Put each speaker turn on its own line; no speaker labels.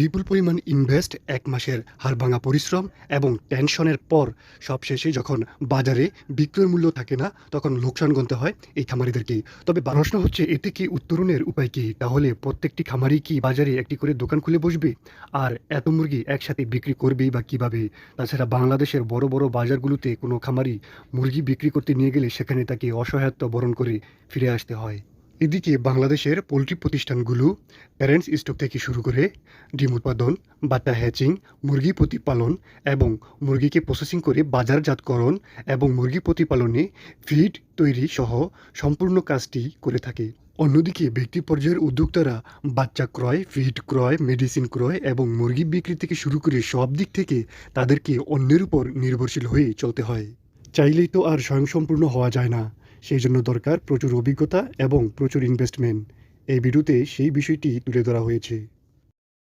বিপুল পরিমাণ ইনভেস্ট, ১ মাসের হাড়ভাঙা পরিশ্রম এবং টেনশনের পর সবশেষে যখন বাজারে বিক্রয় মূল্য থাকে না, তখন লোকসান গুনতে হয় এই খামারিদেরকেই। তবে প্রশ্ন হচ্ছে, এতে কি উত্তরণের উপায় কি? তাহলে প্রত্যেকটি খামারি কি বাজারে একটি করে দোকান খুলে বসবে? আর এত মুরগি একসাথে বিক্রি করবেই বা কিভাবে? তাছাড়া বাংলাদেশের বড়, বড় বাজারগুলোতে কোনো খামারি মুরগি বিক্রি করতে নিয়ে গেলে সেখানে তাকে অসহায়ত্ব বরণ করে ফিরে আসতে হয়। এদিকে বাংলাদেশের পোল্ট্রি প্রতিষ্ঠানগুলো প্যারেন্টস স্টক থেকে শুরু করে ডিম উৎপাদন, বাচ্চা হ্যাচিং, মুরগি প্রতিপালন এবং মুরগিকে প্রসেসিং করে বাজারজাতকরণ এবং মুরগি প্রতিপালনে ফিড তৈরি সহ সম্পূর্ণ কাজটি করে থাকে। অন্যদিকে ব্যক্তি পর্যায়ের উদ্যোক্তারা বাচ্চা ক্রয়, ফিড ক্রয়, মেডিসিন ক্রয় এবং মুরগি বিক্রি থেকে শুরু করে সব দিক থেকে তাদেরকে অন্যের উপর নির্ভরশীল হয়ে চলতে হয়। চাইলেই তো আর স্বয়ংসম্পূর্ণ হওয়া যায় না। সেই জন্য দরকার প্রচুর অভিজ্ঞতা এবং প্রচুর ইনভেস্টমেন্ট। এই ভিডিওতে সেই বিষয়টি তুলে ধরা হয়েছে।